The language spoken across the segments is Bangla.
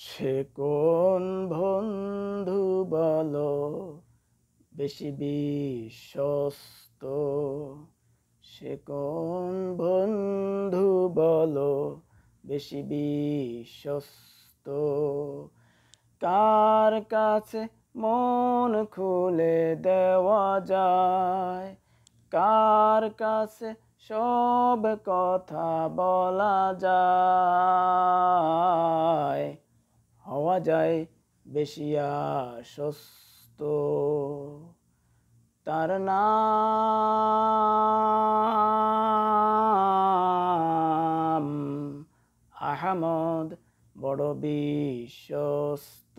সে কোন বন্ধু বলো বেশি বিশ্বস্ত? সে কোন বন্ধু বলো বেশি বিশ্বস্ত? কার কাছে মন খুলে দেওয়া যায়, কার কাছে সব কথা বলা যায়, হওয়া যায় বেশি আশ্বস্ত। তার নাম আহমদ, বড় বিশ্বস্ত।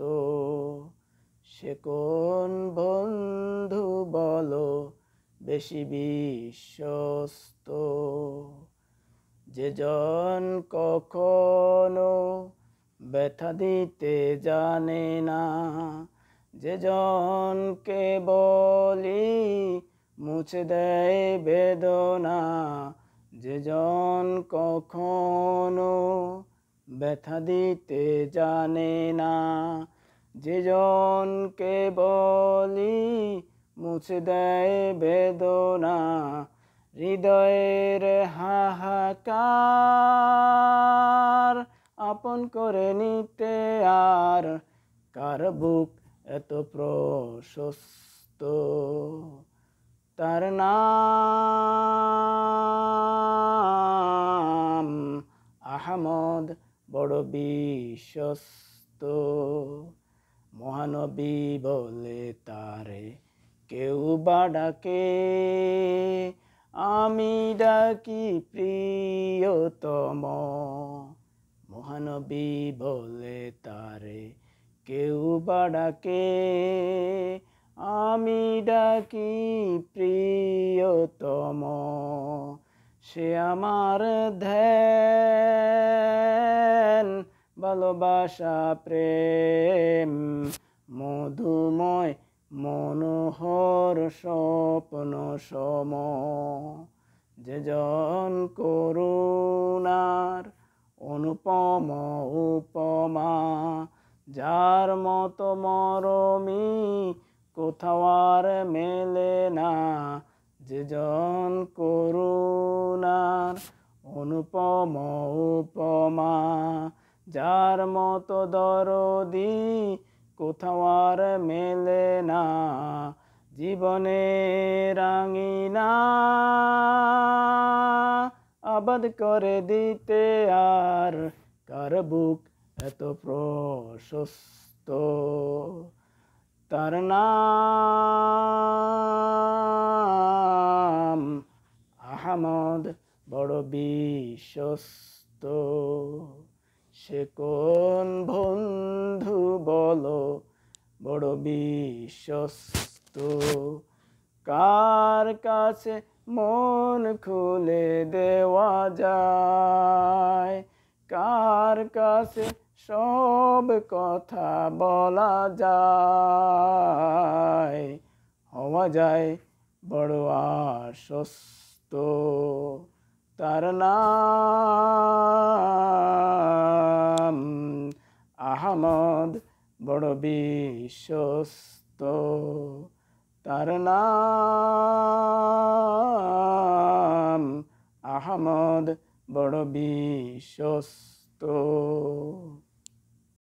সে কোন বন্ধু বলো বেশি বিশ্বস্ত? যেজন কখনো ব্যথা দিতে জানে না, যেজনকে বলি মুছে দেয় বেদনা, যেজন কখনো ব্যথা দিতে জানে না, যেজনকে বলি মুছে দেয় বেদনা, হৃদয়ের হাহাকার আপন করে নিতে আর কার বুক এত প্রশস্ত? তার নাম আহমদ, বড় বিশ্বস্ত। মহানবী বলে তারে কেউ বা ডাকে, আমি ডাকি প্রিয়তম। মহানবী বলে তারে কেউ বা ডাকে, আমি ডাকি প্রিয়তম। সে আমার ধ্যান, ভালোবাসা, প্রেম, মধুময় মনোহর স্বপ্ন সম। যেজন করুণার অনুপম উপমা, যার মতো মরমি কোথাও আর মেলে না। যেজন করুণার অনুপম উপমা, যার মতো দরদি কোথাও আর মেলে না। জীবনে রাঙিনা আবাদ করে দিতে আর কার বুক এত প্রশস্ত? তার নাম আহমদ, বড় বিশ্বস্ত। সে কোন বন্ধু বলো বড় বিশ্বস্ত? কার কাছে মন খুলে দেওয়া যায়, কার কাছে সব কথা বলা যায়, হওয়া যায় বড় আশ্বস্ত। তার নাম আহমদ, বড় বিশ্বস্ত। তার নাম আহমদ, বড় বিশ্বস্ত।